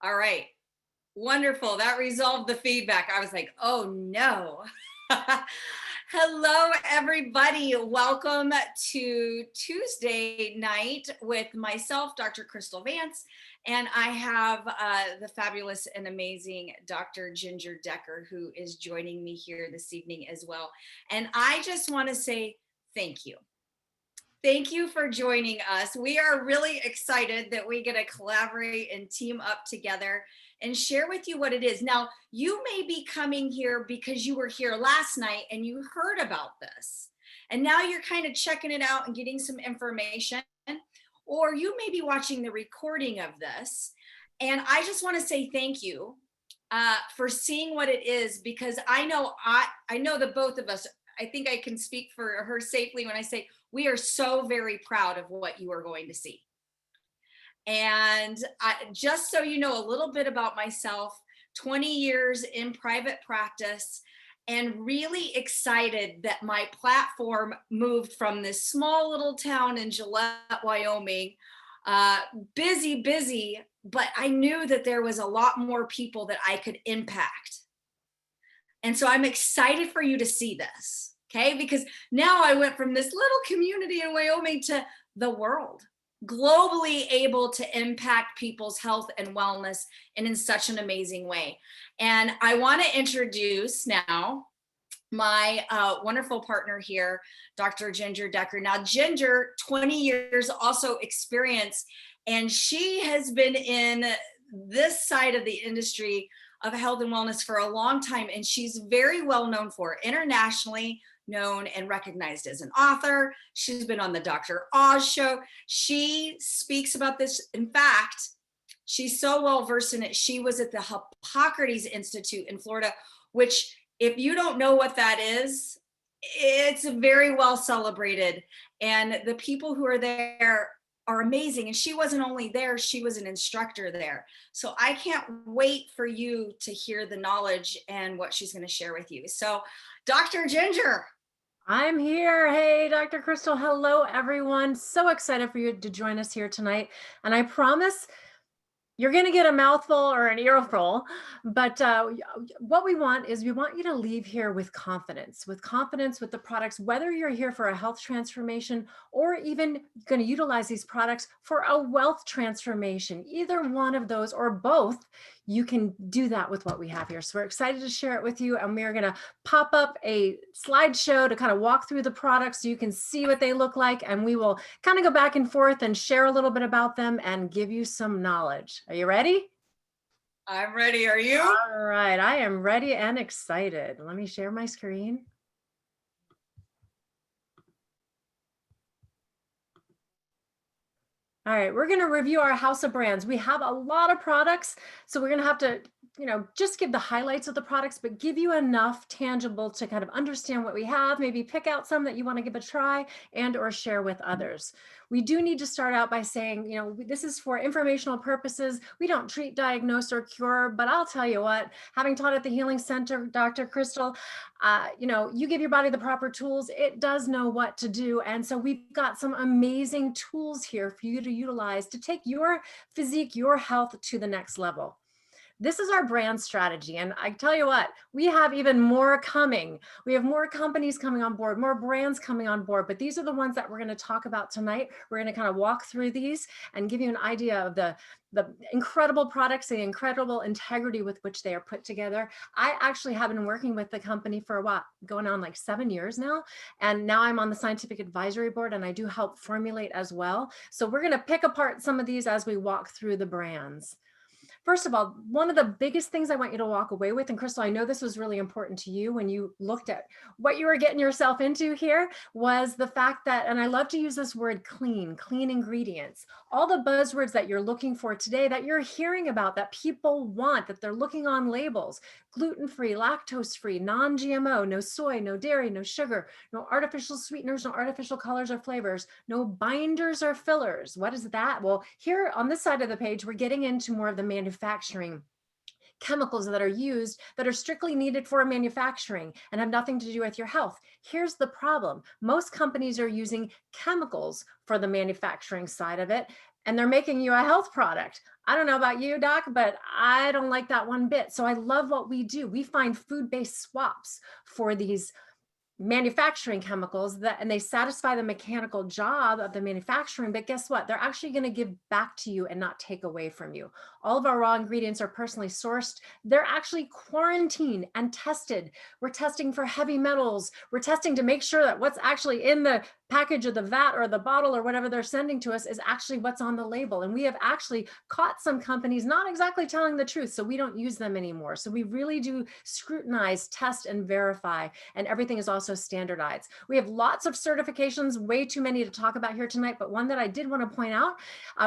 All right. Wonderful. That resolved the feedback. I was like, oh no. Hello, everybody. Welcome to Tuesday night with myself, Dr. Kristal Vance, and I have the fabulous and amazing Dr. Ginger Decker, who is joining me here this evening as well. And I just want to say thank you. Thank you for joining us. We are really excited that we get to collaborate and team up together and share with you what it is. Now, you may be coming here because you were here last night and you heard about this. And now you're kind of checking it out and getting some information. Or you may be watching the recording of this. And I just want to say thank you for seeing what it is, because I know that both of us, I think I can speak for her safely when I say we are so very proud of what you are going to see. And just so you know a little bit about myself, 20 years in private practice, and really excited that my platform moved from this small little town in Gillette, Wyoming. Busy, but I knew that there was a lot more people that I could impact. And so I'm excited for you to see this, okay? Because now I went from this little community in Wyoming to the world, globally able to impact people's health and wellness and in such an amazing way. And I want to introduce now my wonderful partner here, Dr. Ginger Decker. Now, Ginger, 20 years also experience, and she has been in this side of the industry of health and wellness for a long time, and she's very well known for it, internationally known and recognized as an author. She's been on the Dr. Oz show. She speaks about this. In fact, she's so well versed in it. She was at the Hippocrates Institute in Florida, which, if you don't know what that is, it's very well celebrated. And the people who are there are amazing. And she wasn't only there, she was an instructor there. So I can't wait for you to hear the knowledge and what she's going to share with you. So, Dr. Ginger. I'm here. Hey, Dr. Kristal. Hello, everyone. So excited for you to join us here tonight. And I promise you're going to get a mouthful or an earful, but what we want is we want you to leave here with confidence with the products, whether you're here for a health transformation or even going to utilize these products for a wealth transformation. Either one of those or both, you can do that with what we have here. So we're excited to share it with you. And we're going to pop up a slideshow to kind of walk through the products so you can see what they look like. And we will kind of go back and forth and share a little bit about them and give you some knowledge. Are you ready? I'm ready. Are you? All right. I am ready and excited. Let me share my screen. All right, we're going to review our house of brands. We have a lot of products, so we're going to have to, just give the highlights of the products, but give you enough tangible to kind of understand what we have, maybe pick out some that you want to give a try and or share with others. We do need to start out by saying, this is for informational purposes. We don't treat, diagnose, or cure, but I'll tell you what, having taught at the Healing Center, Dr. Kristal, you give your body the proper tools, it does know what to do. And so we've got some amazing tools here for you to utilize to take your physique, your health to the next level. This is our brand strategy. And I tell you what, we have even more coming. We have more companies coming on board, more brands coming on board, but these are the ones that we're going to talk about tonight. We're going to kind of walk through these and give you an idea of the incredible products, the incredible integrity with which they are put together. I actually have been working with the company for a while, going on like 7 years now. And now I'm on the scientific advisory board and I do help formulate as well. So we're going to pick apart some of these as we walk through the brands. First of all, one of the biggest things I want you to walk away with, and Kristal, I know this was really important to you when you looked at what you were getting yourself into here, was the fact that, and I love to use this word clean ingredients, all the buzzwords that you're looking for today, that you're hearing about, that people want, that they're looking on labels: gluten-free, lactose-free, non-GMO, no soy, no dairy, no sugar, no artificial sweeteners, no artificial colors or flavors, no binders or fillers. What is that? Well, here on this side of the page, we're getting into more of the manufacturing chemicals that are used that are strictly needed for manufacturing and have nothing to do with your health. Here's the problem. Most companies are using chemicals for the manufacturing side of it. and they're making you a health product. I don't know about you, Doc, but I don't like that one bit. So I love what we do. We find food-based swaps for these manufacturing chemicals and they satisfy the mechanical job of the manufacturing, but guess what? They're actually going to give back to you and not take away from you. All of our raw ingredients are personally sourced. They're actually quarantined and tested. We're testing for heavy metals. We're testing to make sure that what's actually in the package or the vat or the bottle or whatever they're sending to us is actually what's on the label. And we have actually caught some companies not exactly telling the truth, so we don't use them anymore. So we really do scrutinize, test, and verify, and everything is also standardized. We have lots of certifications, way too many to talk about here tonight, but one that I did want to point out,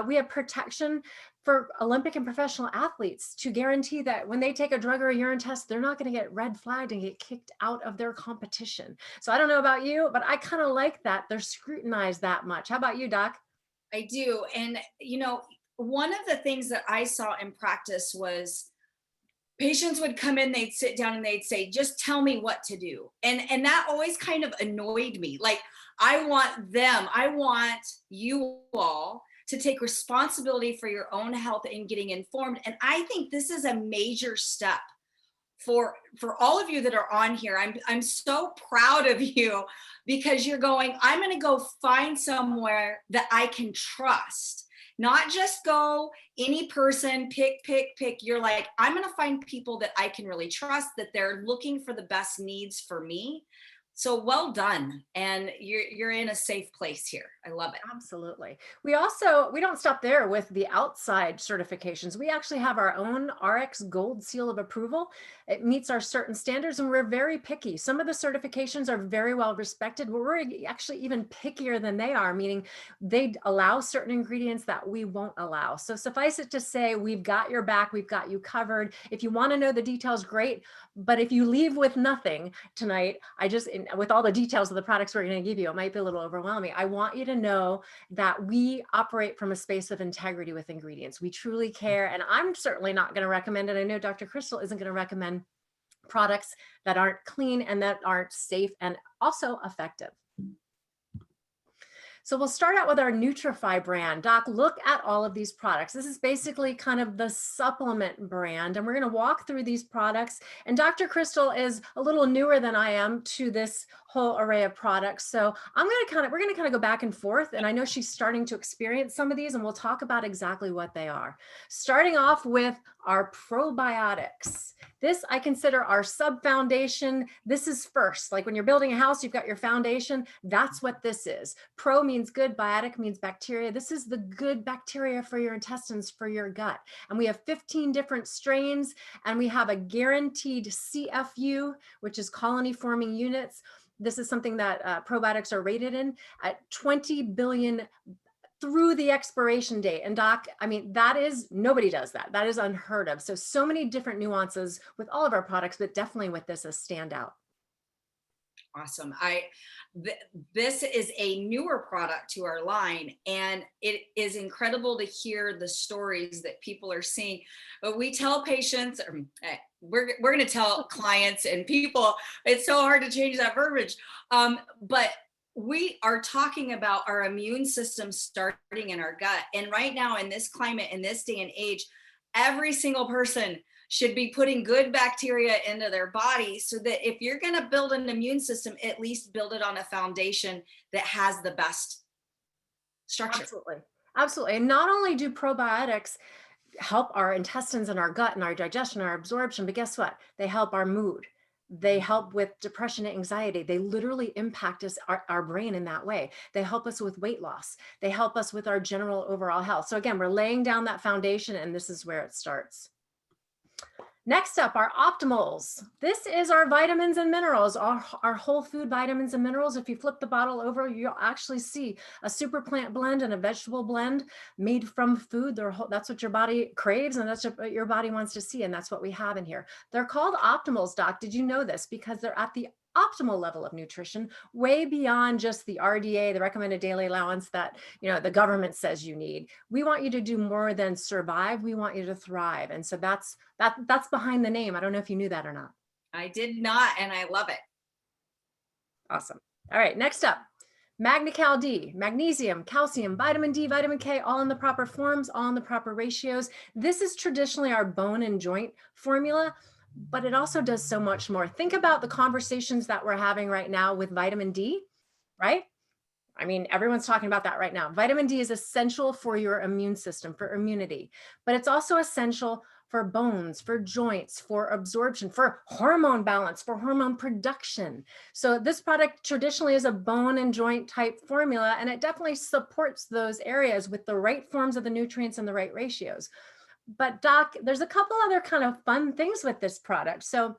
we have protection for Olympic and professional athletes to guarantee that when they take a drug or a urine test, they're not going to get red flagged and get kicked out of their competition. So I don't know about you, but I kind of like that they're scrutinized that much. How about you, Doc? I do. And, one of the things that I saw in practice was patients would come in, they'd sit down and they'd say, just tell me what to do. And that always kind of annoyed me. Like, I want you all to take responsibility for your own health and getting informed. And I think this is a major step for all of you that are on here. I'm so proud of you because you're going, I'm going to go find somewhere that I can trust. Not just go any person, pick. You're like, I'm going to find people that I can really trust, that they're looking for the best needs for me. So well done. And you're in a safe place here. I love it. Absolutely. We don't stop there with the outside certifications. We actually have our own RX Gold Seal of Approval. It meets our certain standards and we're very picky. Some of the certifications are very well respected, but we're actually even pickier than they are, meaning they allow certain ingredients that we won't allow. So suffice it to say, we've got your back, we've got you covered. If you want to know the details, great. But if you leave with nothing tonight, with all the details of the products we're going to give you, it might be a little overwhelming. I want you to know that we operate from a space of integrity with ingredients. We truly care. And I'm certainly not going to recommend, and I know Dr. Kristal isn't going to recommend products that aren't clean and that aren't safe and also effective. So we'll start out with our Nutrify brand. Doc, look at all of these products. This is basically kind of the supplement brand, and we're going to walk through these products. And Dr. Kristal is a little newer than I am to this whole array of products. So we're going to kind of go back and forth. And I know she's starting to experience some of these, and we'll talk about exactly what they are. Starting off with our probiotics. This I consider our sub foundation. This is first, like when you're building a house, you've got your foundation. That's what this is. Pro means good, biotic means bacteria. This is the good bacteria for your intestines, for your gut. And we have 15 different strains, and we have a guaranteed CFU, which is colony forming units. This is something that probiotics are rated in at 20 billion through the expiration date. And Doc, I mean, nobody does that. That is unheard of. So many different nuances with all of our products, but definitely with this, a standout. Awesome. This is a newer product to our line, and it is incredible to hear the stories that people are seeing. But we tell patients, we're going to tell clients and people, it's so hard to change that verbiage. But we are talking about our immune system starting in our gut. And right now in this climate, in this day and age, every single person should be putting good bacteria into their body, so that if you're going to build an immune system, at least build it on a foundation that has the best structure. Absolutely. And not only do probiotics help our intestines and our gut and our digestion, our absorption, but guess what? They help our mood. They help with depression and anxiety. They literally impact our brain in that way. They help us with weight loss. They help us with our general overall health. So again, we're laying down that foundation, and this is where it starts. Next up, our optimals. This is our vitamins and minerals, our whole food vitamins and minerals. If you flip the bottle over, you'll actually see a super plant blend and a vegetable blend made from food. That's what your body craves, and that's what your body wants to see. And that's what we have in here. They're called optimals, Doc. Did you know this? Because they're at the optimal level of nutrition, way beyond just the RDA, the recommended daily allowance that the government says you need. We want you to do more than survive. We want you to thrive. And so that's behind the name. I don't know if you knew that or not. I did not, and I love it. Awesome. All right, next up, Magnecal D, magnesium, calcium, vitamin D, vitamin K, all in the proper forms, all in the proper ratios. This is traditionally our bone and joint formula, but it also does so much more. Think about the conversations that we're having right now with vitamin D, right? I mean, everyone's talking about that right now. Vitamin D is essential for your immune system, for immunity, but it's also essential for bones, for joints, for absorption, for hormone balance, for hormone production. So this product traditionally is a bone and joint type formula, and it definitely supports those areas with the right forms of the nutrients and the right ratios. But Doc, there's a couple other kind of fun things with this product. So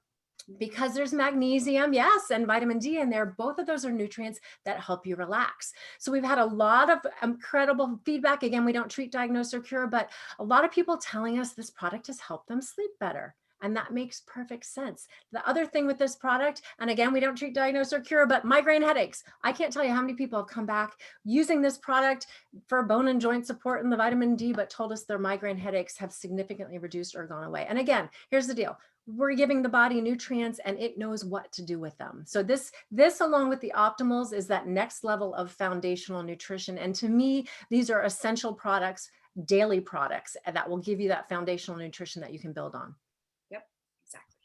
because there's magnesium, yes, and vitamin D in there, both of those are nutrients that help you relax. So we've had a lot of incredible feedback. Again, we don't treat, diagnose, or cure, but a lot of people telling us this product has helped them sleep better. And that makes perfect sense. The other thing with this product, and again, we don't treat, diagnose, or cure, but migraine headaches. I can't tell you how many people have come back using this product for bone and joint support and the vitamin D, but told us their migraine headaches have significantly reduced or gone away. And again, here's the deal. We're giving the body nutrients and it knows what to do with them. So this along with the optimals is that next level of foundational nutrition. And to me, these are essential products, daily products that will give you that foundational nutrition that you can build on. Yep, exactly.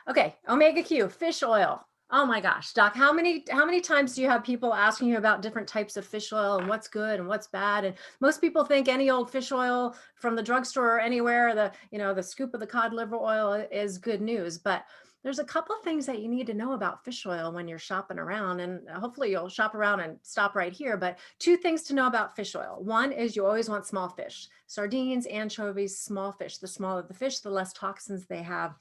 Okay, omega Q, fish oil. Oh my gosh, Doc, how many times do you have people asking you about different types of fish oil and what's good and what's bad? And most people think any old fish oil from the drugstore or anywhere, the scoop of the cod liver oil is good news. But there's a couple of things that you need to know about fish oil when you're shopping around, and hopefully you'll shop around and stop right here. But two things to know about fish oil. One is you always want small fish, sardines, anchovies, small fish. The smaller the fish, the less toxins they have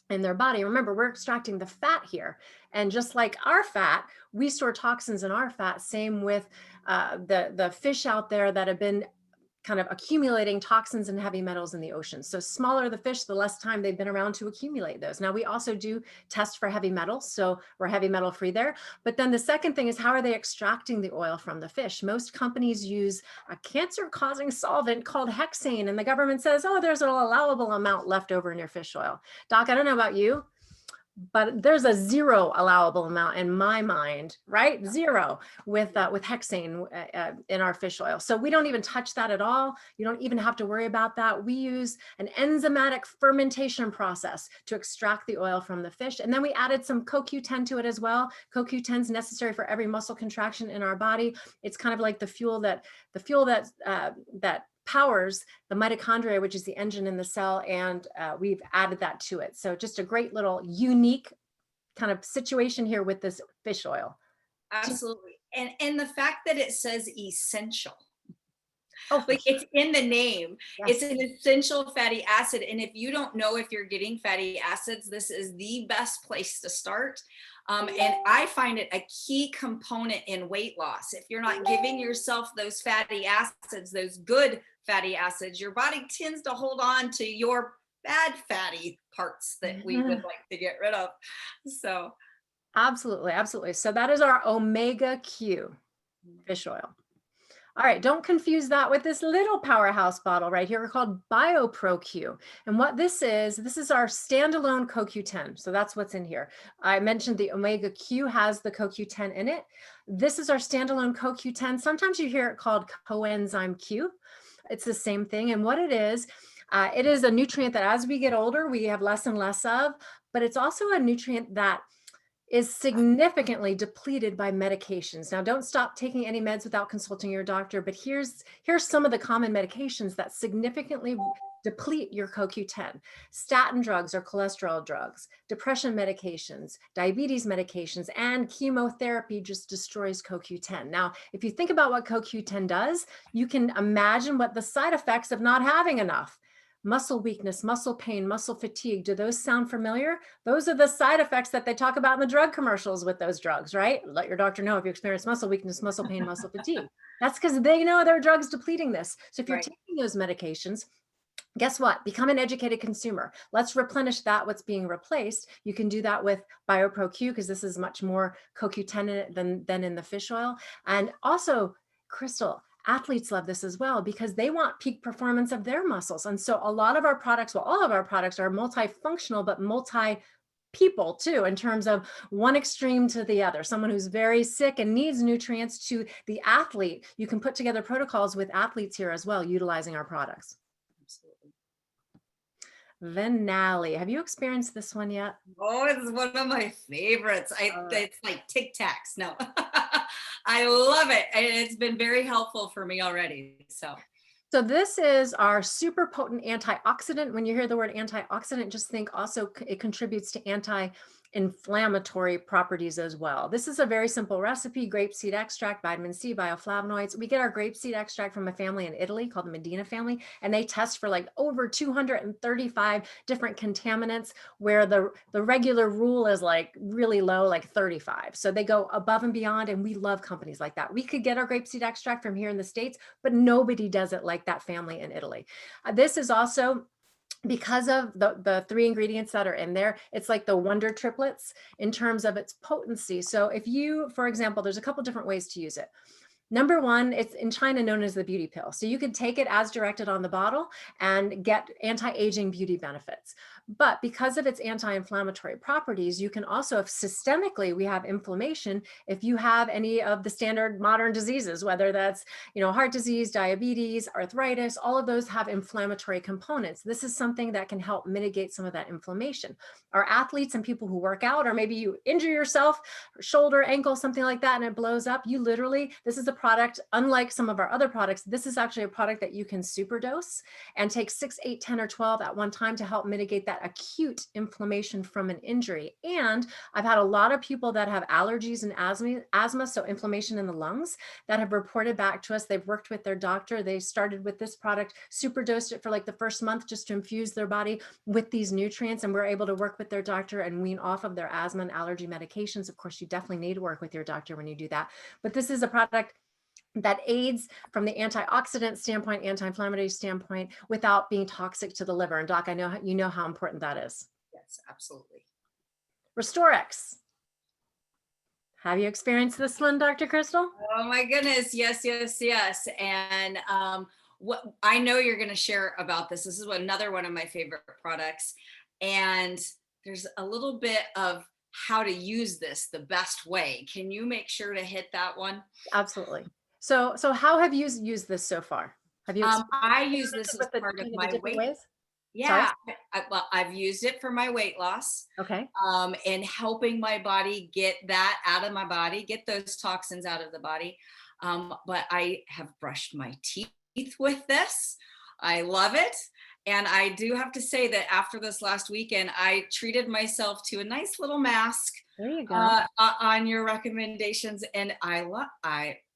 in their body. Remember, we're extracting the fat here. And just like our fat, we store toxins in our fat. Same with the fish out there that have been kind of accumulating toxins and heavy metals in the ocean. So smaller the fish, the less time they've been around to accumulate those. Now we also do test for heavy metals, so we're heavy metal free there. But then the second thing is, how are they extracting the oil from the fish? Most companies use a cancer-causing solvent called hexane, and the government says, oh, there's an allowable amount left over in your fish oil. Doc, I don't know about you, but there's a zero allowable amount in my mind, right? Zero with hexane in our fish oil. So we don't even touch that at all. You don't even have to worry about that. We use an enzymatic fermentation process to extract the oil from the fish. And then we added some CoQ10 to it as well. CoQ10 is necessary for every muscle contraction in our body. It's kind of like the fuel that powers the mitochondria, which is the engine in the cell, and we've added that to it. So just a great little unique kind of situation here with this fish oil. Absolutely. And the fact that it says essential, Like it's in the name. Yes. It's an essential fatty acid. And if you don't know if you're getting fatty acids, this is the best place to start. And I find it a key component in weight loss. If you're not giving yourself those fatty acids, those good fatty acids, your body tends to hold on to your bad fatty parts that we would like to get rid of. So Absolutely, absolutely. So that is our omega Q fish oil. All right, don't confuse that with this little powerhouse bottle right here called BioPro Q. And what this is our standalone CoQ10. So that's what's in here. I mentioned the omega Q has the CoQ10 in it. This is our standalone CoQ10. Sometimes you hear it called coenzyme Q. It's the same thing. And what it is a nutrient that as we get older, we have less and less of, but it's also a nutrient that is significantly depleted by medications. Now, don't stop taking any meds without consulting your doctor, but here's some of the common medications that significantly deplete your CoQ10. Statin drugs or cholesterol drugs, depression medications, diabetes medications, and chemotherapy just destroys CoQ10. Now, if you think about what CoQ10 does, you can imagine what the side effects of not having enough. Muscle weakness, muscle pain, muscle fatigue. Do those sound familiar? Those are the side effects that they talk about in the drug commercials with those drugs, right? Let your doctor know if you experience muscle weakness, muscle pain, muscle fatigue. That's because they know their drug's depleting this. So if you're taking those medications, guess what? Become an educated consumer. Let's replenish that, what's being replaced. You can do that with BioPro Q because this is much more CoQ10 in it than in the fish oil. And also, Kristal, athletes love this as well because they want peak performance of their muscles. And so a lot of our products, well, all of our products are multifunctional, but multi people too, in terms of one extreme to the other, someone who's very sick and needs nutrients to the athlete. You can put together protocols with athletes here as well, utilizing our products. Absolutely. Venali, have you experienced this one yet? Oh, it's one of my favorites. It's like Tic Tacs. No, I love it. And it's been very helpful for me already. So this is our super potent antioxidant. When you hear the word antioxidant, just think also it contributes to anti-inflammatory properties as well. This is a very simple recipe: grapeseed extract, vitamin C, bioflavonoids. We get our grapeseed extract from a family in Italy called the Medina family, and they test for like over 235 different contaminants, where the regular rule is like really low, like 35. So they go above and beyond, and we love companies like that. We could get our grapeseed extract from here in the States, but nobody does it like that family in Italy. This is also, because of the 3 ingredients that are in there, it's like the wonder triplets in terms of its potency. So if you, for example, there's a couple different ways to use it. Number one, it's in China known as the beauty pill. So you could take it as directed on the bottle and get anti-aging beauty benefits. But because of its anti-inflammatory properties, you can also, if systemically we have inflammation, if you have any of the standard modern diseases, whether that's, heart disease, diabetes, arthritis, all of those have inflammatory components. This is something that can help mitigate some of that inflammation. Our athletes and people who work out, or maybe you injure yourself, shoulder, ankle, something like that, and it blows up, you literally, this is a product, unlike some of our other products, this is actually a product that you can superdose and take 6, 8, 10, or 12 at one time to help mitigate that acute inflammation from an injury. And I've had a lot of people that have allergies and asthma, so inflammation in the lungs, that have reported back to us. They've worked with their doctor. They started with this product, superdosed it for like the first month just to infuse their body with these nutrients, and we're able to work with their doctor and wean off of their asthma and allergy medications. Of course, you definitely need to work with your doctor when you do that. But this is a product that aids from the antioxidant standpoint, anti-inflammatory standpoint, without being toxic to the liver. And Doc, I know you know how important that is. Yes, absolutely. Restorex. Have you experienced this one, Dr. Kristal? Oh my goodness, yes, yes, yes. And what I know you're going to share about this. This is another one of my favorite products, and there's a little bit of how to use this the best way. Can you make sure to hit that one? Absolutely. So how have you used this so far? Have you I use this as part of my weight. Ways? Yeah, well, I've used it for my weight loss. Okay. And helping my body get that out of my body, get those toxins out of the body. But I have brushed my teeth with this. I love it. And I do have to say that after this last weekend, I treated myself to a nice little mask. There you go. On your recommendations. And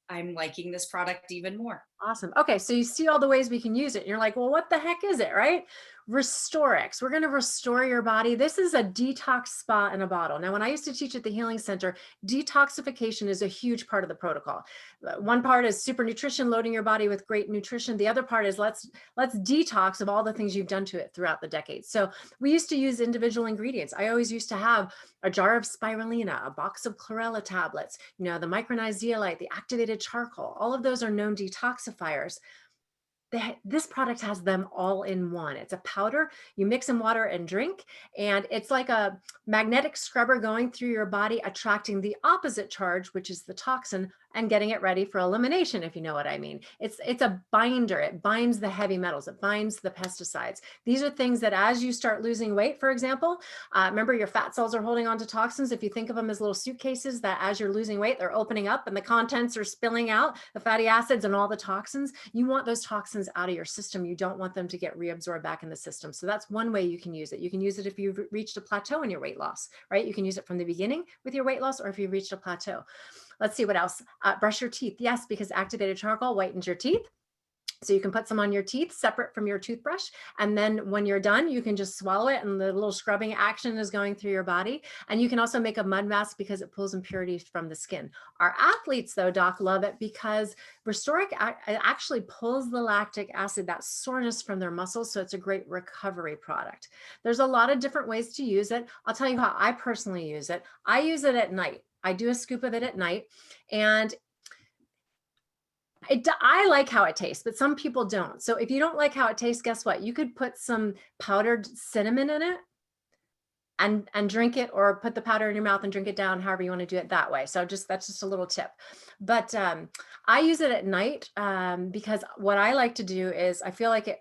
I'm liking this product even more. Awesome. Okay, so you see all the ways we can use it. And you're like, well, what the heck is it, right? Restorex. We're going to restore your body. This is a detox spa in a bottle. Now, when I used to teach at the Healing Center, detoxification is a huge part of the protocol. One part is super nutrition, loading your body with great nutrition. The other part is let's detox of all the things you've done to it throughout the decades. So we used to use individual ingredients. I always used to have a jar of spirulina, a box of chlorella tablets, the micronized zeolite, the activated charcoal. All of those are known detoxifiers. This product has them all in one. It's a powder. You mix in water and drink, and it's like a magnetic scrubber going through your body, attracting the opposite charge, which is the toxin, and getting it ready for elimination, if you know what I mean. It's a binder. It binds the heavy metals. It binds the pesticides. These are things that as you start losing weight, for example, remember your fat cells are holding on to toxins. If you think of them as little suitcases that as you're losing weight, they're opening up and the contents are spilling out, the fatty acids and all the toxins. You want those toxins out of your system. You don't want them to get reabsorbed back in the system. So that's one way you can use it. You can use it if you've reached a plateau in your weight loss, right? You can use it from the beginning with your weight loss, or if you've reached a plateau. Let's see what else. Brush your teeth. Yes, because activated charcoal whitens your teeth. So you can put some on your teeth separate from your toothbrush. And then when you're done, you can just swallow it and the little scrubbing action is going through your body. And you can also make a mud mask because it pulls impurities from the skin. Our athletes though, Doc, love it because Restoric actually pulls the lactic acid, that soreness from their muscles. So it's a great recovery product. There's a lot of different ways to use it. I'll tell you how I personally use it. I use it at night. I do a scoop of it at night, and I like how it tastes, but some people don't. So if you don't like how it tastes, guess what? You could put some powdered cinnamon in it, and drink it, or put the powder in your mouth and drink it down, however you want to do it that way. So that's just a little tip. But I use it at night because what I like to do is I feel like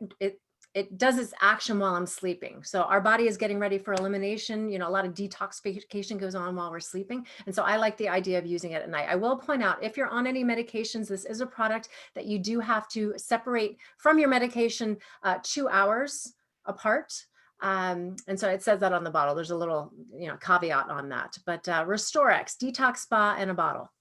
it does its action while I'm sleeping. So our body is getting ready for elimination. You know, a lot of detoxification goes on while we're sleeping. And so I like the idea of using it at night. I will point out, if you're on any medications, this is a product that you do have to separate from your medication 2 hours apart. And so it says that on the bottle. There's a little, caveat on that. But Restorex, Detox Spa, and a bottle.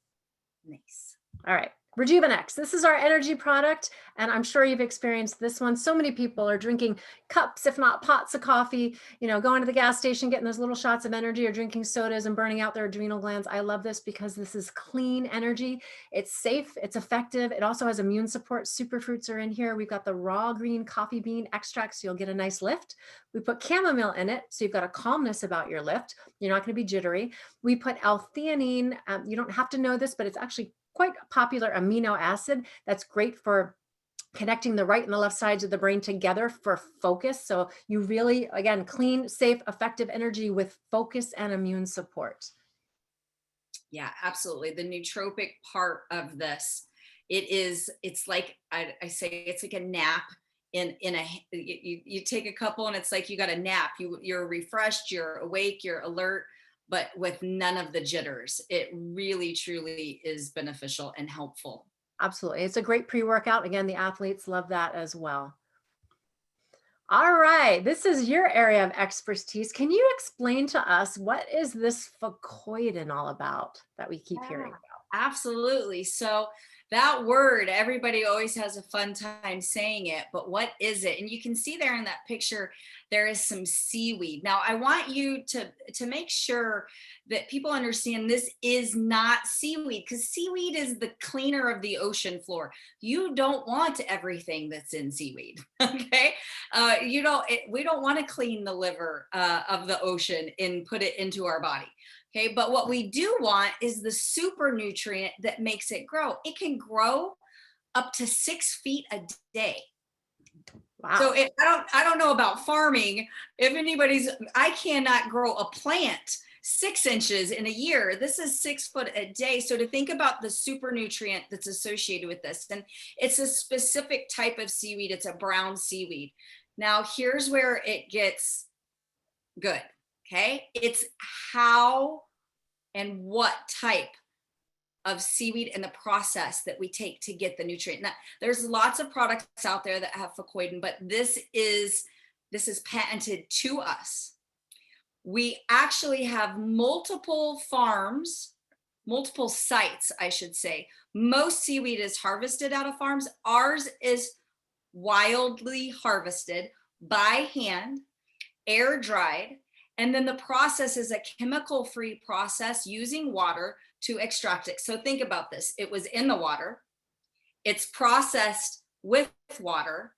Nice. All right. Rejuvenex. This is our energy product, and I'm sure you've experienced this one. So many people are drinking cups, if not pots of coffee, going to the gas station, getting those little shots of energy, or drinking sodas and burning out their adrenal glands. I love this because this is clean energy. It's safe, it's effective. It also has immune support. Superfruits are in here. We've got the raw green coffee bean extract, so you'll get a nice lift. We put chamomile in it, so you've got a calmness about your lift. You're not going to be jittery. We put L-theanine. You don't have to know this, but it's actually quite a popular amino acid that's great for connecting the right and the left sides of the brain together for focus. So you really, again, clean, safe, effective energy with focus and immune support. Yeah, absolutely. The nootropic part of this, it's like, I say, it's like a nap you take a couple and it's like you got a nap. You're refreshed, you're awake, you're alert, but with none of the jitters. It really, truly is beneficial and helpful. Absolutely. It's a great pre-workout. Again, the athletes love that as well. All right. This is your area of expertise. Can you explain to us, what is this Fucoidan all about that we keep hearing about? Absolutely. So that word, everybody always has a fun time saying it, but what is it? And you can see there in that picture, there is some seaweed. Now, I want you to make sure that people understand this is not seaweed, because seaweed is the cleaner of the ocean floor. You don't want everything that's in seaweed, okay? We don't want to clean the liver of the ocean and put it into our body. Okay, but what we do want is the super nutrient that makes it grow. It can grow up to 6 feet a day. Wow. So I don't know about farming. I cannot grow a plant 6 inches in a year. This is 6 foot a day. So to think about the super nutrient that's associated with this, and it's a specific type of seaweed. It's a brown seaweed. Now here's where it gets good. Okay, it's how and what type of seaweed and the process that we take to get the nutrient. Now, there's lots of products out there that have Fucoidan, but this is patented to us. We actually have multiple farms, multiple sites, I should say. Most seaweed is harvested out of farms. Ours is wildly harvested by hand, air dried. And then the process is a chemical-free process using water to extract it. So think about this. It was in the water. It's processed with water.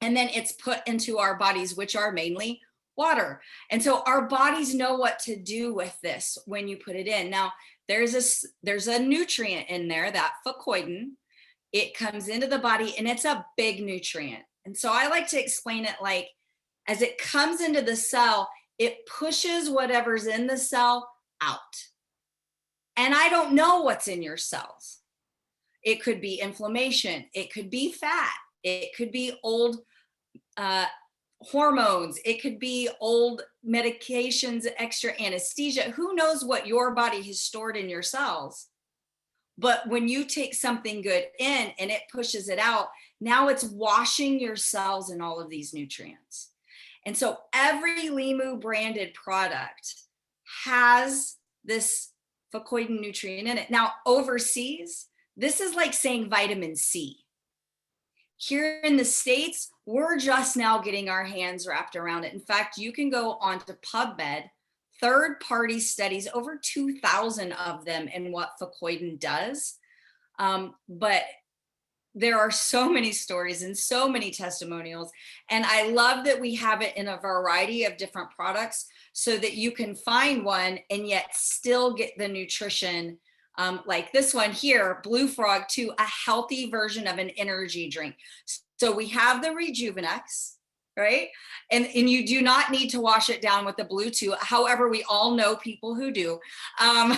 And then it's put into our bodies, which are mainly water. And so our bodies know what to do with this when you put it in. Now, there's a nutrient in there, that Fucoidan. It comes into the body and it's a big nutrient. And so I like to explain it like, as it comes into the cell, it pushes whatever's in the cell out. And I don't know what's in your cells. It could be inflammation. It could be fat. It could be old hormones. It could be old medications, extra anesthesia. Who knows what your body has stored in your cells? But when you take something good in and it pushes it out, now it's washing your cells in all of these nutrients. And so every Limu branded product has this Fucoidan nutrient in it. Now, overseas, this is like saying vitamin C. Here in the States, we're just now getting our hands wrapped around it. In fact, you can go onto PubMed, third-party studies, over 2,000 of them, in what Fucoidan does. But there are so many stories and so many testimonials. And I love that we have it in a variety of different products so that you can find one and yet still get the nutrition. Like this one here, Blue Frog 2, a healthy version of an energy drink. So we have the Rejuvenex, right? And you do not need to wash it down with the Bluetooth. However, we all know people who do. Um,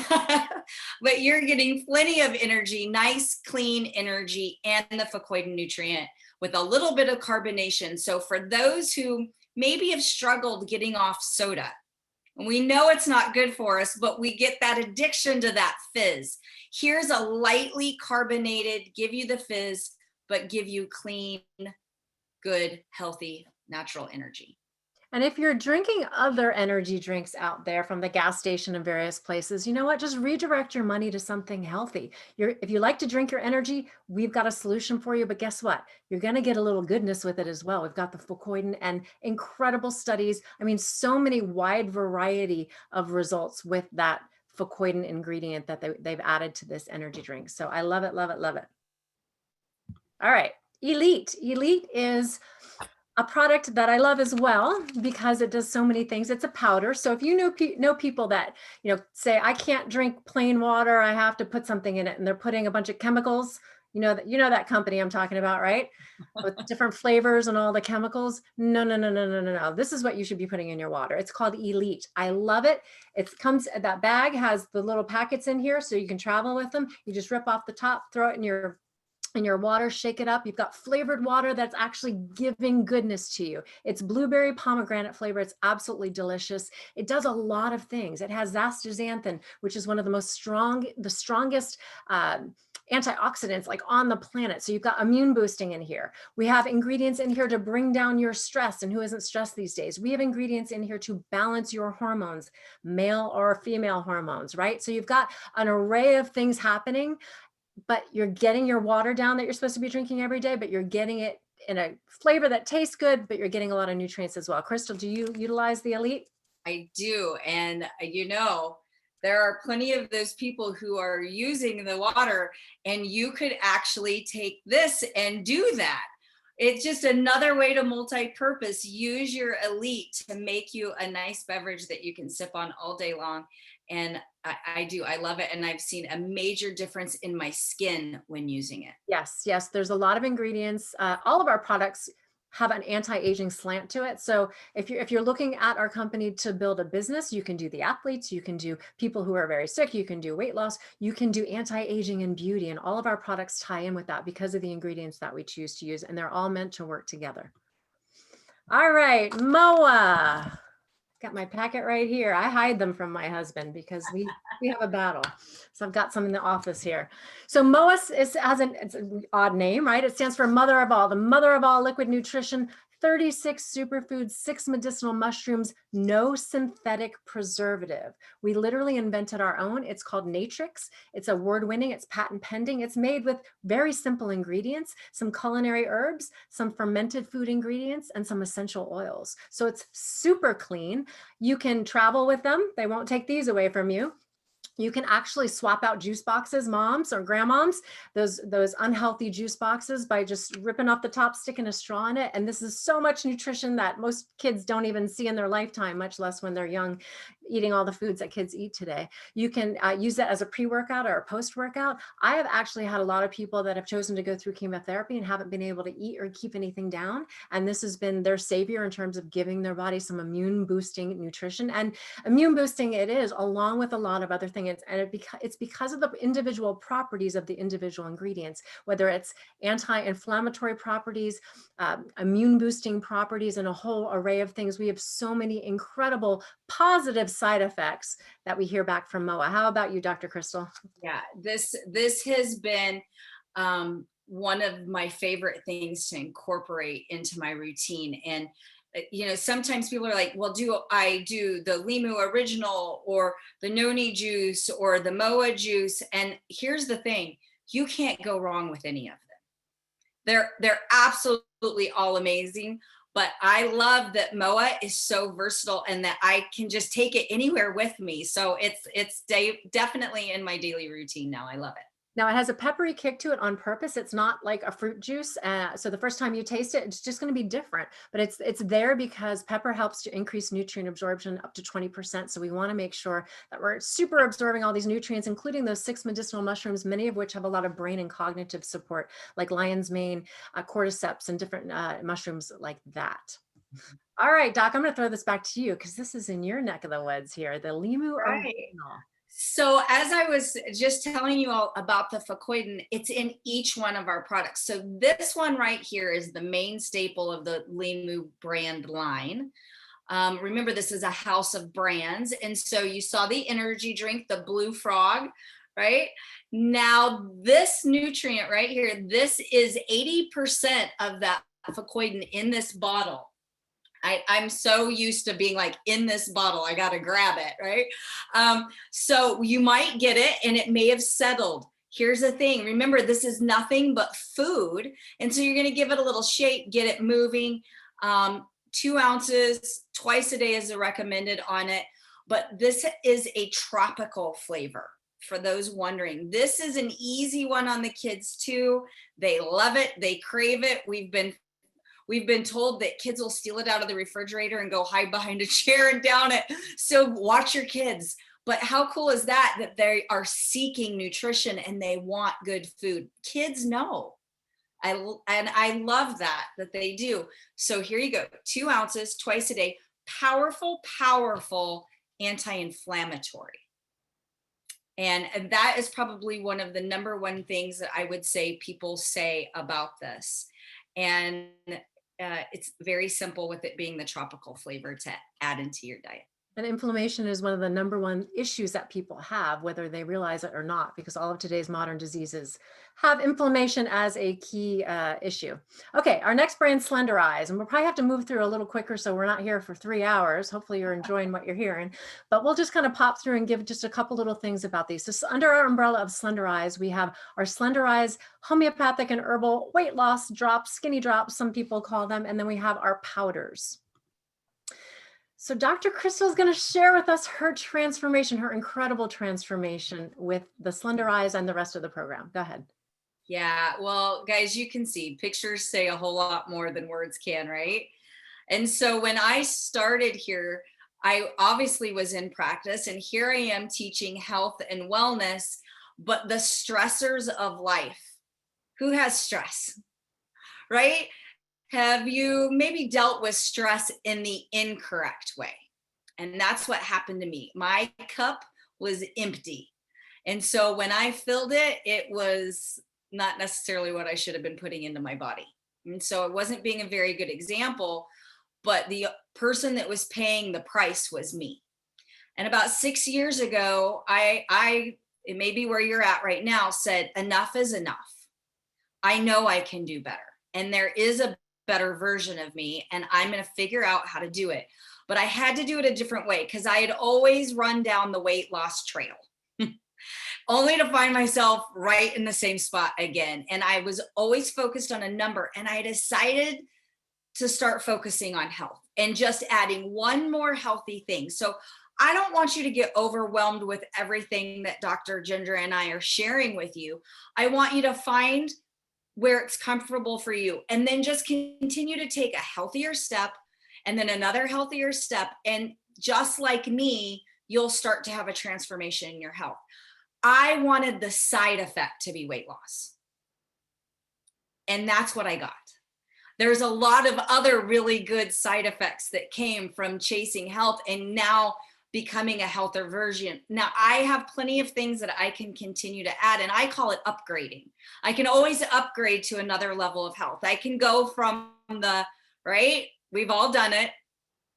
but you're getting plenty of energy, nice, clean energy, and the fucoidan nutrient with a little bit of carbonation. So for those who maybe have struggled getting off soda, and we know it's not good for us, but we get that addiction to that fizz. Here's a lightly carbonated, give you the fizz, but give you clean, good, healthy, natural energy. And if you're drinking other energy drinks out there from the gas station and various places, you know what? Just redirect your money to something healthy. If you like to drink your energy, we've got a solution for you. But guess what? You're going to get a little goodness with it as well. We've got the fucoidan and incredible studies. I mean, so many wide variety of results with that fucoidan ingredient that they've added to this energy drink. So I love it, love it, love it. All right. Elite. Elite is a product that I love as well because it does so many things. It's a powder. So if you know people that, say, I can't drink plain water, I have to put something in it, and they're putting a bunch of chemicals, that company I'm talking about, right? With different flavors and all the chemicals. No, no, no, no, no, no, no. This is what you should be putting in your water. It's called Elite. I love it. That bag has the little packets in here so you can travel with them. You just rip off the top, throw it in your water, shake it up. You've got flavored water that's actually giving goodness to you. It's blueberry pomegranate flavor. It's absolutely delicious. It does a lot of things. It has astaxanthin, which is one of the strongest antioxidants like on the planet. So you've got immune boosting in here. We have ingredients in here to bring down your stress. And who isn't stressed these days? We have ingredients in here to balance your hormones, male or female hormones, right? So you've got an array of things happening, but you're getting your water down that you're supposed to be drinking every day, but you're getting it in a flavor that tastes good, but you're getting a lot of nutrients as well. Kristal, do you utilize the Elite? I do. And there are plenty of those people who are using the water, and you could actually take this and do that. It's just another way to multi-purpose. Use your Elite to make you a nice beverage that you can sip on all day long. And I love it. And I've seen a major difference in my skin when using it. Yes, yes. There's a lot of ingredients. All of our products have an anti-aging slant to it. So if you're looking at our company to build a business, you can do the athletes, you can do people who are very sick, you can do weight loss, you can do anti-aging and beauty. And all of our products tie in with that because of the ingredients that we choose to use. And they're all meant to work together. All right, Moa. Got my packet right here. I hide them from my husband because we have a battle. So I've got some in the office here. So MOAS it's an odd name, right? It stands for Mother of All, the mother of all liquid nutrition, 36 superfoods, 6 medicinal mushrooms, no synthetic preservative. We literally invented our own. It's called Natrix. It's award-winning. It's patent pending. It's made with very simple ingredients, some culinary herbs, some fermented food ingredients, and some essential oils. So it's super clean. You can travel with them. They won't take these away from you. You can actually swap out juice boxes, moms or grandmoms, those unhealthy juice boxes, by just ripping off the top, sticking a straw in it. And this is so much nutrition that most kids don't even see in their lifetime, much less when they're young, eating all the foods that kids eat today. You can use that as a pre-workout or a post-workout. I have actually had a lot of people that have chosen to go through chemotherapy and haven't been able to eat or keep anything down. And this has been their savior in terms of giving their body some immune boosting nutrition. And immune boosting it is, along with a lot of other things. And it's because of the individual properties of the individual ingredients, whether it's anti-inflammatory properties, immune boosting properties, and a whole array of things. We have so many incredible positive side effects that we hear back from MOA. How about you, Dr. Kristal? Yeah, this has been one of my favorite things to incorporate into my routine. And sometimes people are like, well, do I do the Limu original or the noni juice or the MOA juice? And here's the thing, you can't go wrong with any of them. They're absolutely all amazing. But I love that MOA is so versatile and that I can just take it anywhere with me. So it's definitely in my daily routine now. I love it. Now it has a peppery kick to it on purpose. It's not like a fruit juice. So the first time you taste it, it's just going to be different, but it's there because pepper helps to increase nutrient absorption up to 20%. So we want to make sure that we're super absorbing all these nutrients, including those 6 medicinal mushrooms, many of which have a lot of brain and cognitive support, like lion's mane, cordyceps, and different mushrooms like that. All right, Doc, I'm going to throw this back to you because this is in your neck of the woods here, the Limu Right. Original. So as I was just telling you all about the Facoidin, it's in each one of our products. So this one right here is the main staple of the Limu brand line. Remember, this is a house of brands. And so you saw the energy drink, the Blue Frog, right? Now this nutrient right here, this is 80% of that Facoidin in this bottle. I'm so used to being like, in this bottle, I got to grab it, right? So you might get it and it may have settled. Here's the thing. Remember, this is nothing but food. And so you're going to give it a little shake, get it moving. 2 ounces twice a day is recommended on it. But this is a tropical flavor. For those wondering, this is an easy one on the kids too. They love it. They crave it. We've been told that kids will steal it out of the refrigerator and go hide behind a chair and down it. So watch your kids. But how cool is that, that they are seeking nutrition and they want good food? Kids know. I love that they do. So here you go. 2 ounces twice a day. Powerful, powerful anti-inflammatory. And that is probably one of the number one things that I would say people say about this. And it's very simple with it being the tropical flavor to add into your diet. And inflammation is one of the number one issues that people have, whether they realize it or not, because all of today's modern diseases have inflammation as a key issue. Okay, our next brand, Slenderize, and we'll probably have to move through a little quicker so we're not here for 3 hours. Hopefully you're enjoying what you're hearing, but we'll just kind of pop through and give just a couple little things about these. So under our umbrella of Slenderize, we have our Slenderize homeopathic and herbal weight loss drops, skinny drops, some people call them, and then we have our powders. So Dr. Kristal is going to share with us her transformation, her incredible transformation with the Slenderize and the rest of the program. Go ahead. Yeah, well, guys, you can see pictures say a whole lot more than words can, right? And so when I started here, I obviously was in practice, and here I am teaching health and wellness, but the stressors of life. Who has stress, right? Have you maybe dealt with stress in the incorrect way? And that's what happened to me. My cup was empty. And so when I filled it, it was not necessarily what I should have been putting into my body. And so it wasn't being a very good example, but the person that was paying the price was me. And about 6 years ago, it may be where you're at right now, said, enough is enough. I know I can do better. And there is a better version of me, and I'm going to figure out how to do it. But I had to do it a different way because I had always run down the weight loss trail only to find myself right in the same spot again. And I was always focused on a number, and I decided to start focusing on health and just adding one more healthy thing. So I don't want you to get overwhelmed with everything that Dr. Ginger and I are sharing with you. I want you to find where it's comfortable for you, and then just continue to take a healthier step and then another healthier step. And just like me, you'll start to have a transformation in your health. I wanted the side effect to be weight loss. And that's what I got. There's a lot of other really good side effects that came from chasing health and now becoming a healthier version. Now I have plenty of things that I can continue to add, and I call it upgrading. I can always upgrade to another level of health. I can go from right? We've all done it.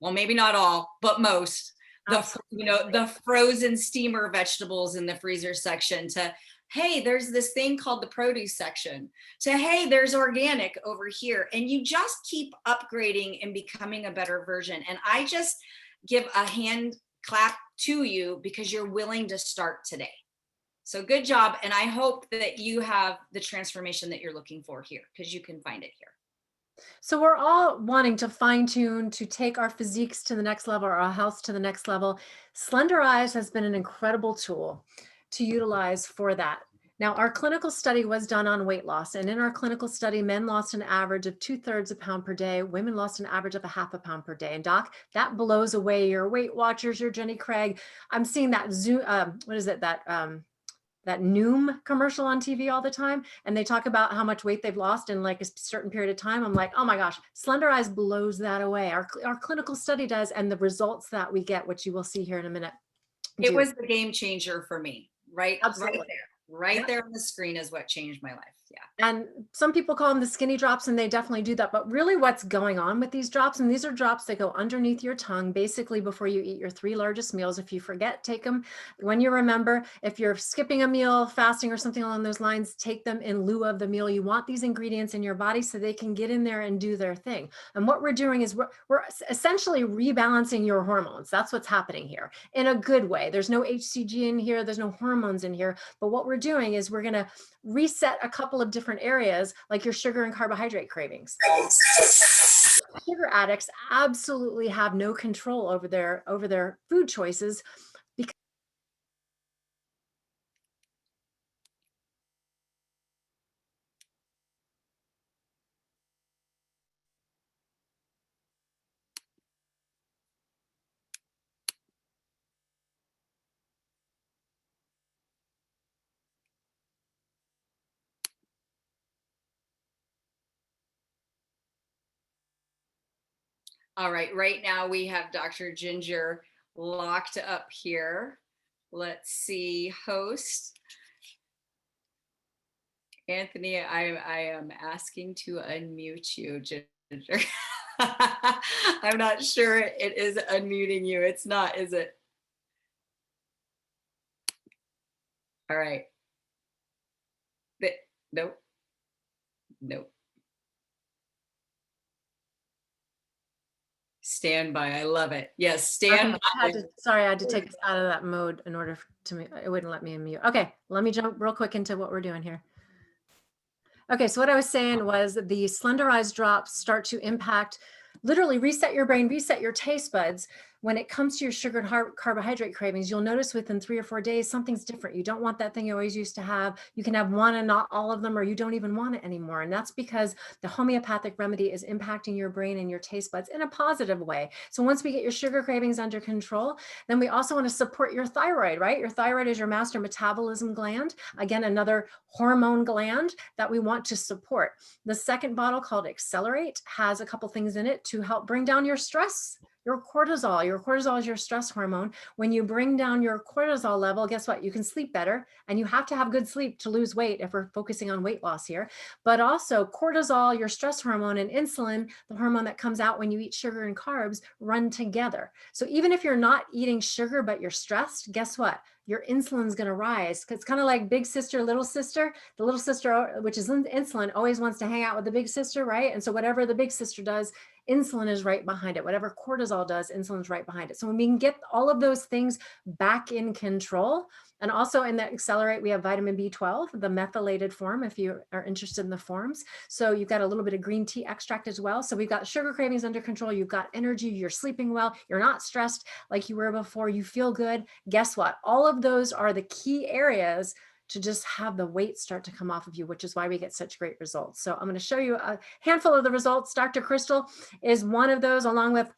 Well, maybe not all, but most. The frozen steamer vegetables in the freezer section to, hey, there's this thing called the produce section, to, hey, there's organic over here. And you just keep upgrading and becoming a better version. And I just give a hand clap to you because you're willing to start today. So good job. And I hope that you have the transformation that you're looking for here, because you can find it here. So we're all wanting to fine tune, to take our physiques to the next level, or our health to the next level. Slenderize has been an incredible tool to utilize for that. Now, our clinical study was done on weight loss. And in our clinical study, men lost an average of 2/3 pound per day. Women lost an average of 1/2 pound per day. And Doc, that blows away your Weight Watchers, your Jenny Craig. I'm seeing that Zoom, Noom commercial on TV all the time, and they talk about how much weight they've lost in like a certain period of time. I'm like, oh my gosh, Slender Eyes blows that away. Our clinical study does, and the results that we get, which you will see here in a minute. It was the game changer for me, right? Absolutely. Right there on the screen is what changed my life. Yeah. And some people call them the skinny drops, and they definitely do that. But really what's going on with these drops, and these are drops that go underneath your tongue, basically before you eat your 3 largest meals. If you forget, take them when you remember. If you're skipping a meal, fasting or something along those lines, take them in lieu of the meal. You want these ingredients in your body so they can get in there and do their thing. And what we're doing is we're essentially rebalancing your hormones. That's what's happening here in a good way. There's no HCG in here. There's no hormones in here. But what we're doing is we're going to reset a couple of different areas, like your sugar and carbohydrate cravings. Sugar addicts absolutely have no control over their food choices. All right. Right now we have Dr. Ginger locked up here. Let's see. Host. Anthony, I am asking to unmute you, Ginger. I'm not sure it is unmuting you. It's not, is it? All right. Nope. Nope. Stand by. I love it. Yes, stand by. Sorry, I had to take us out of that mode in order to it wouldn't let me unmute. Okay, let me jump real quick into what we're doing here. Okay, so what I was saying was the Slender Eyes drops start to impact, literally reset your brain, reset your taste buds. When it comes to your sugar and carbohydrate cravings, you'll notice within 3 or 4 days, something's different. You don't want that thing you always used to have. You can have one and not all of them, or you don't even want it anymore. And that's because the homeopathic remedy is impacting your brain and your taste buds in a positive way. So once we get your sugar cravings under control, then we also want to support your thyroid, right? Your thyroid is your master metabolism gland. Again, another hormone gland that we want to support. The second bottle, called Accelerate, has a couple things in it to help bring down your stress. Your cortisol. Your cortisol is your stress hormone. When you bring down your cortisol level, guess what? You can sleep better, and you have to have good sleep to lose weight if we're focusing on weight loss here. But also cortisol, your stress hormone, and insulin, the hormone that comes out when you eat sugar and carbs, run together. So even if you're not eating sugar, but you're stressed, guess what? Your insulin's going to rise. It's kind of like big sister, little sister. The little sister, which is insulin, always wants to hang out with the big sister, right? And so whatever the big sister does, insulin is right behind it. Whatever cortisol does, insulin's right behind it. So when we can get all of those things back in control, and also in the Accelerate, we have vitamin B12, the methylated form, if you are interested in the forms. So you've got a little bit of green tea extract as well. So we've got sugar cravings under control. You've got energy. You're sleeping well. You're not stressed like you were before. You feel good. Guess what? All of those are the key areas to just have the weight start to come off of you, which is why we get such great results. So I'm going to show you a handful of the results. Dr. Kristal is one of those, along with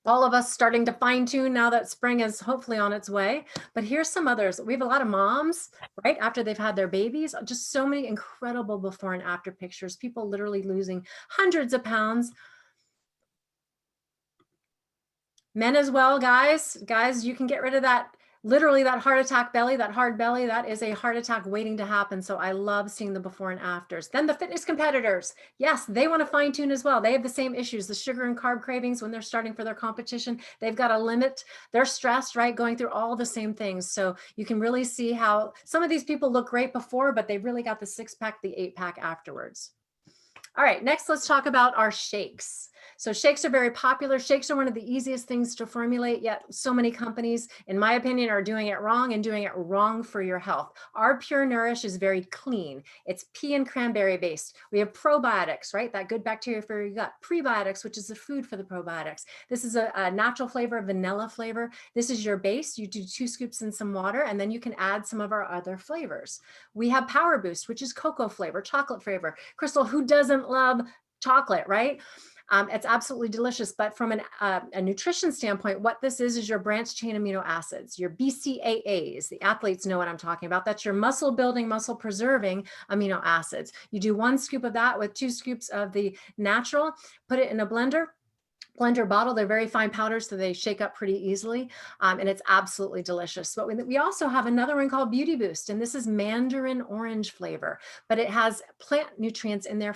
all of us starting to fine tune now that spring is hopefully on its way. But here's some others. We have a lot of moms, right, after they've had their babies, just so many incredible before and after pictures, people literally losing hundreds of pounds. Men as well, guys, you can get rid of that, literally that heart attack belly, that hard belly. That is a heart attack waiting to happen. So I love seeing the before and afters. Then the fitness competitors, yes, they want to fine tune as well. They have the same issues, the sugar and carb cravings when they're starting for their competition. They've got to limit their stress, right? Going through all the same things. So you can really see how some of these people look great before, but they've really got the 6-pack, the 8-pack afterwards. All right, next let's talk about our shakes. So shakes are very popular. Shakes are one of the easiest things to formulate, yet so many companies, in my opinion, are doing it wrong and doing it wrong for your health. Our Pure Nourish is very clean. It's pea and cranberry based. We have probiotics, right? That good bacteria for your gut. Prebiotics, which is the food for the probiotics. This is a natural flavor, vanilla flavor. This is your base. You do 2 scoops in some water, and then you can add some of our other flavors. We have Power Boost, which is cocoa flavor, chocolate flavor. Kristal, who doesn't love chocolate, right? It's absolutely delicious. But from a nutrition standpoint, what this is your branched chain amino acids, your BCAAs. The athletes know what I'm talking about. That's your muscle building, muscle preserving amino acids. You do 1 scoop of that with 2 scoops of the natural, put it in a blender bottle. They're very fine powders, so they shake up pretty easily. And it's absolutely delicious. But we also have another one called Beauty Boost, and this is mandarin orange flavor, but it has plant nutrients in there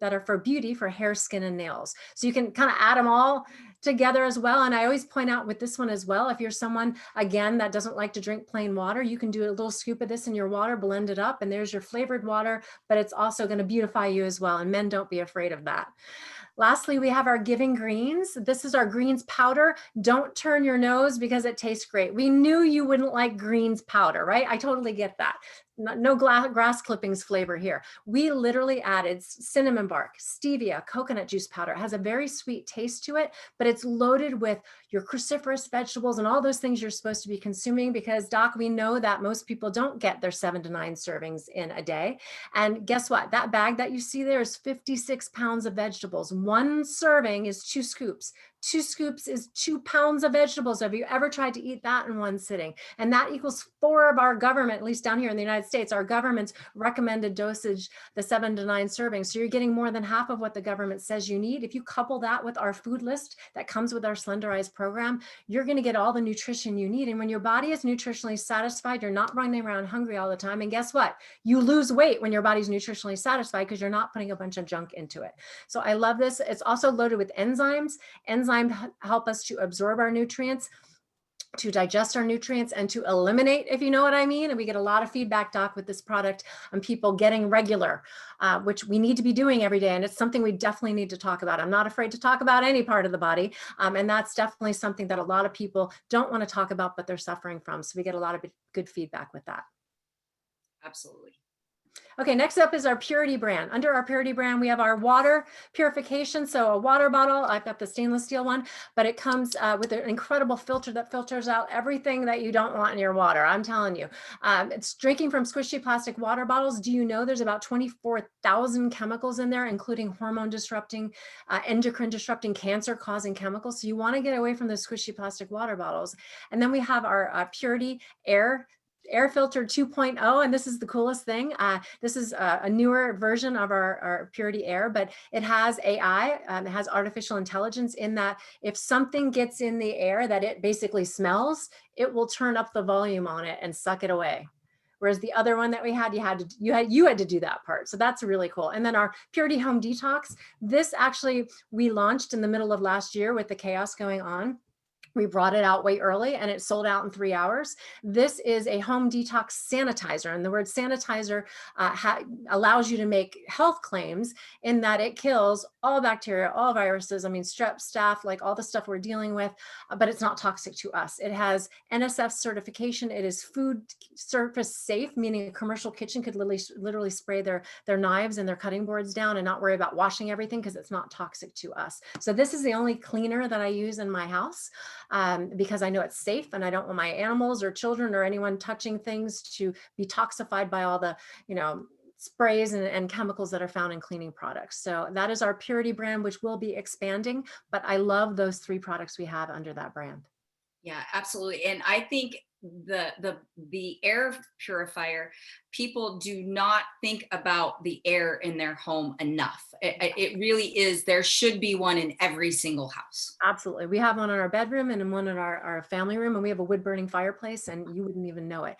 that are for beauty, for hair, skin, and nails. So you can kind of add them all together as well. And I always point out with this one as well, if you're someone, again, that doesn't like to drink plain water, you can do a little scoop of this in your water, blend it up, and there's your flavored water, but it's also going to beautify you as well. And men, don't be afraid of that. Lastly, we have our Giving Greens. This is our greens powder. Don't turn your nose because it tastes great. We knew you wouldn't like greens powder, right? I totally get that. No grass clippings flavor here. We literally added cinnamon bark, stevia, coconut juice powder. It has a very sweet taste to it, but it's loaded with your cruciferous vegetables and all those things you're supposed to be consuming, because Doc, we know that most people don't get their 7 to 9 servings in a day. And guess what? That bag that you see there is 56 pounds of vegetables. 1 serving is 2 scoops. 2 scoops is 2 pounds of vegetables. Have you ever tried to eat that in one sitting? And that equals 4 of our government, at least down here in the United States, our government's recommended dosage, the 7 to 9 servings. So you're getting more than half of what the government says you need. If you couple that with our food list that comes with our Slenderize program, you're going to get all the nutrition you need. And when your body is nutritionally satisfied, you're not running around hungry all the time. And guess what? You lose weight when your body's nutritionally satisfied because you're not putting a bunch of junk into it. So I love this. It's also loaded with enzymes. Enzymes help us to absorb our nutrients, to digest our nutrients, and to eliminate, if you know what I mean. And we get a lot of feedback, Doc, with this product on people getting regular, which we need to be doing every day. And it's something we definitely need to talk about. I'm not afraid to talk about any part of the body. And that's definitely something that a lot of people don't want to talk about, but they're suffering from. So we get a lot of good feedback with that. Absolutely. Okay, next up is our Purity brand. Under our Purity brand, we have our water purification. So a water bottle, I've got the stainless steel one, but it comes with an incredible filter that filters out everything that you don't want in your water. I'm telling you, it's drinking from squishy plastic water bottles. Do you know there's about 24,000 chemicals in there, including hormone disrupting, endocrine disrupting, cancer causing chemicals. So you want to get away from the squishy plastic water bottles. And then we have our Purity air filter 2.0, and this is the coolest thing. This is a newer version of our Purity Air, but it has AI, it has artificial intelligence in that if something gets in the air that it basically smells, it will turn up the volume on it and suck it away. Whereas the other one that we had, you had to do that part. So that's really cool. And then our Purity Home Detox, this actually we launched in the middle of last year with the chaos going on. We brought it out way early and it sold out in 3 hours. This is a home detox sanitizer. And the word sanitizer allows you to make health claims in that it kills all bacteria, all viruses. I mean, strep, staph, like all the stuff we're dealing with, but it's not toxic to us. It has NSF certification. It is food surface safe, meaning a commercial kitchen could literally spray their knives and their cutting boards down and not worry about washing everything because it's not toxic to us. So this is the only cleaner that I use in my house. Because I know it's safe and I don't want my animals or children or anyone touching things to be toxified by all the, sprays and chemicals that are found in cleaning products. So that is our Purity brand, which will be expanding, but I love those 3 products we have under that brand. Yeah, absolutely. And I think the air purifier, people do not think about the air in their home enough. It really is. There should be one in every single house. Absolutely. We have one in our bedroom and one in our family room, and we have a wood burning fireplace and you wouldn't even know it.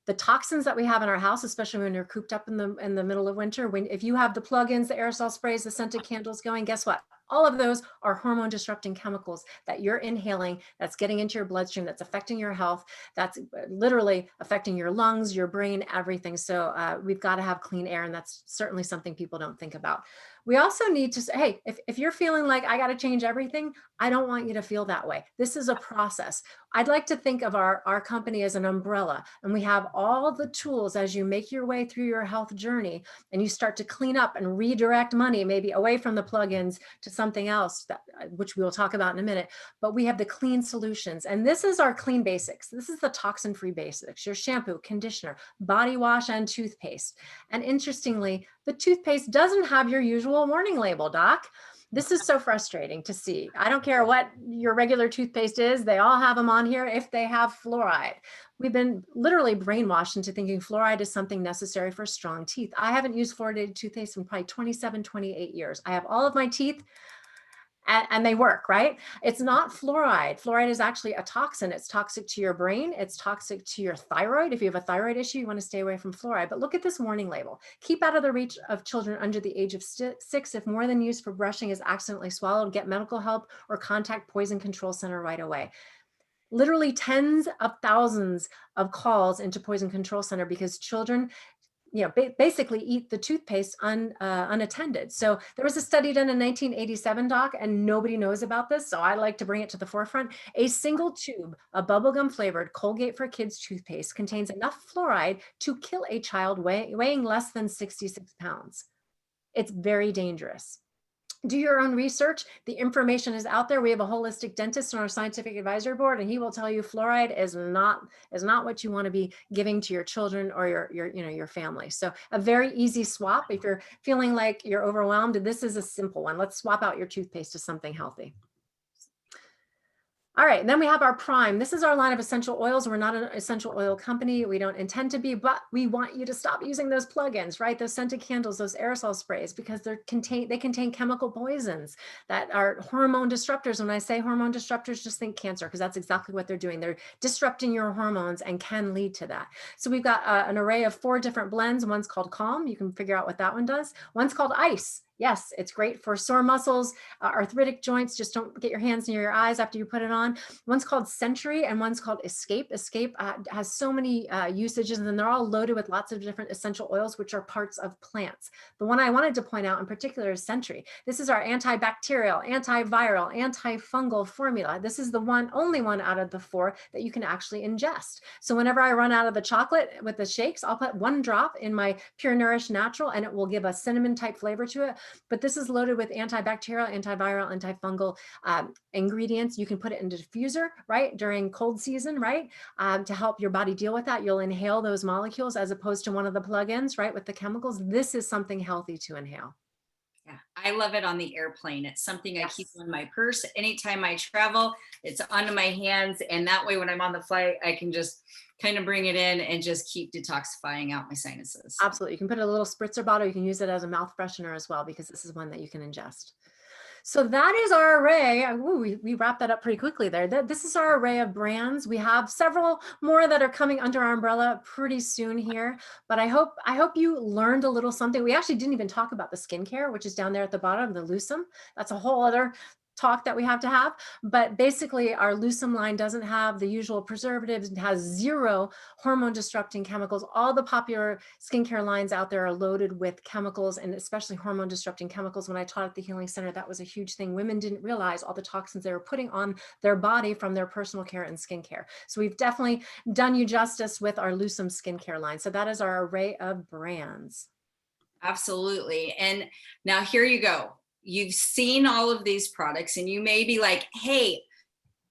The toxins that we have in our house, especially when you're cooped up in the middle of winter, if you have the plugins, the aerosol sprays, the scented candles going, guess what? All of those are hormone disrupting chemicals that you're inhaling, that's getting into your bloodstream, that's affecting your health, that's literally affecting your lungs, your brain, everything. So we've got to have clean air, and that's certainly something people don't think about. We also need to say, hey, if you're feeling like I got to change everything, I don't want you to feel that way. This is a process. I'd like to think of our company as an umbrella, and we have all the tools as you make your way through your health journey and you start to clean up and redirect money, maybe away from the plugins to something else, which we will talk about in a minute. But we have the clean solutions, and this is our clean basics. This is the toxin-free basics, your shampoo, conditioner, body wash, and toothpaste. And interestingly, the toothpaste doesn't have your usual warning label, Doc. This is so frustrating to see. I don't care what your regular toothpaste is, they all have them on here if they have fluoride. We've been literally brainwashed into thinking fluoride is something necessary for strong teeth. I haven't used fluoridated toothpaste in probably 27, 28 years. I have all of my teeth and they work, right? It's not fluoride. Fluoride is actually a toxin. It's toxic to your brain. It's toxic to your thyroid. If you have a thyroid issue, you want to stay away from fluoride. But look at this warning label. Keep out of the reach of children under the age of 6. If more than used for brushing is accidentally swallowed, get medical help or contact Poison Control Center right away. Literally tens of thousands of calls into Poison Control Center because children basically eat the toothpaste unattended. So there was a study done in 1987, Doc, and nobody knows about this. So I like to bring it to the forefront. A single tube of bubblegum flavored Colgate for Kids toothpaste contains enough fluoride to kill a child weighing less than 66 pounds. It's very dangerous. Do your own research. The information is out there. We have a holistic dentist on our scientific advisory board, and he will tell you fluoride is not what you want to be giving to your children or your family. So a very easy swap. If you're feeling like you're overwhelmed, this is a simple one. Let's swap out your toothpaste to something healthy. All right, and then we have our Prime. This is our line of essential oils. We're not an essential oil company. We don't intend to be, but we want you to stop using those plugins, right? Those scented candles, those aerosol sprays, because they contain chemical poisons that are hormone disruptors. When I say hormone disruptors, just think cancer, because that's exactly what they're doing. They're disrupting your hormones and can lead to that. So we've got an array of 4 different blends. One's called Calm. You can figure out what that one does. One's called Ice. Yes, it's great for sore muscles, arthritic joints. Just don't get your hands near your eyes after you put it on. One's called Century and one's called Escape. Escape has so many usages, and they're all loaded with lots of different essential oils, which are parts of plants. The one I wanted to point out in particular is Century. This is our antibacterial, antiviral, antifungal formula. This is the only one out of the 4 that you can actually ingest. So whenever I run out of the chocolate with the shakes, I'll put 1 drop in my Pure Nourish Natural, and it will give a cinnamon type flavor to it. But this is loaded with antibacterial, antiviral, antifungal ingredients. You can put it in a diffuser, right, during cold season, right, to help your body deal with that. You'll inhale those molecules as opposed to one of the plugins, right, with the chemicals. This is something healthy to inhale. Yeah, I love it on the airplane. It's something I keep in my purse. Anytime I travel, it's under my hands. And that way, when I'm on the flight, I can just kind of bring it in and just keep detoxifying out my sinuses. Absolutely. You can put it in a little spritzer bottle. You can use it as a mouth freshener as well, because this is one that you can ingest. So that is our array. Ooh, we wrapped that up pretty quickly there. This is our array of brands. We have several more that are coming under our umbrella pretty soon here, but I hope you learned a little something. We actually didn't even talk about the skincare, which is down there at the bottom, the Lucem. That's a whole other talk that we have to have. But basically our Lucem line doesn't have the usual preservatives. It has 0 hormone disrupting chemicals. All the popular skincare lines out there are loaded with chemicals, and especially hormone disrupting chemicals. When I taught at the Healing Center, that was a huge thing. Women didn't realize all the toxins they were putting on their body from their personal care and skincare. So we've definitely done you justice with our Lucem skincare line. So that is our array of brands. Absolutely. And now here you go. You've seen all of these products and you may be like, hey,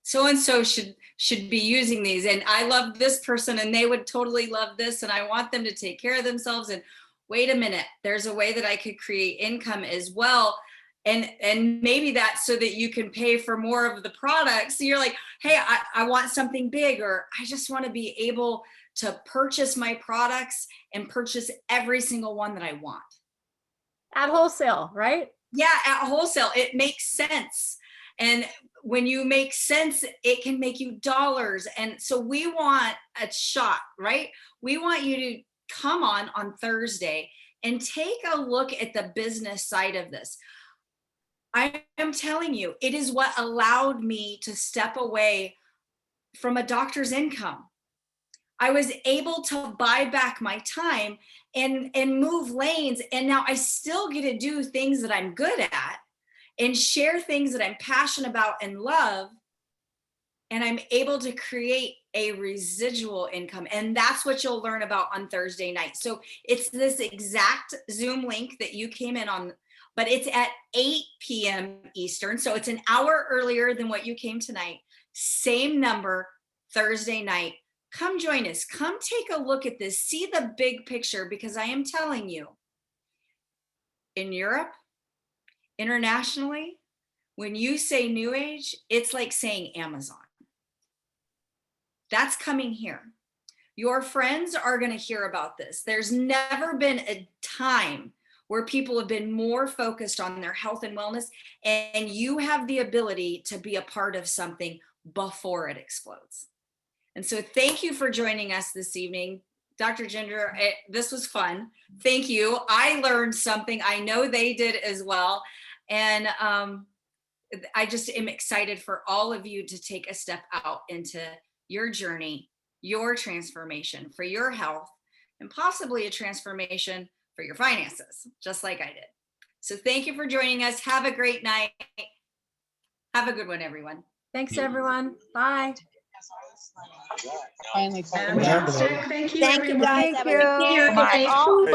so-and-so should be using these. And I love this person and they would totally love this. And I want them to take care of themselves. And wait a minute, there's a way that I could create income as well. And maybe that's so that you can pay for more of the products. So you're like, hey, I want something big, or I just want to be able to purchase my products and purchase every single one that I want. At wholesale, right? Yeah, at wholesale, it makes sense. And when you make sense, it can make you dollars. And so we want a shot, right? We want you to come on Thursday and take a look at the business side of this. I am telling you, it is what allowed me to step away from a doctor's income. I was able to buy back my time and move lanes. And now I still get to do things that I'm good at and share things that I'm passionate about and love. And I'm able to create a residual income. And that's what you'll learn about on Thursday night. So it's this exact Zoom link that you came in on, but it's at 8 p.m. Eastern. So it's an hour earlier than what you came tonight. Same number, Thursday night. Come join us. Come take a look at this. See the big picture, because I am telling you, in Europe, internationally, when you say New Age, it's like saying Amazon. That's coming here. Your friends are going to hear about this. There's never been a time where people have been more focused on their health and wellness, and you have the ability to be a part of something before it explodes. And so thank you for joining us this evening. Dr. Ginger, this was fun. Thank you. I learned something. I know they did as well. And I just am excited for all of you to take a step out into your journey, your transformation for your health, and possibly a transformation for your finances, just like I did. So thank you for joining us. Have a great night. Have a good one, everyone. Thanks, everyone. Bye. Finally. Fantastic. Thank you, Thank you, everyone. guys. Thank Have a you. good Here, night. okay.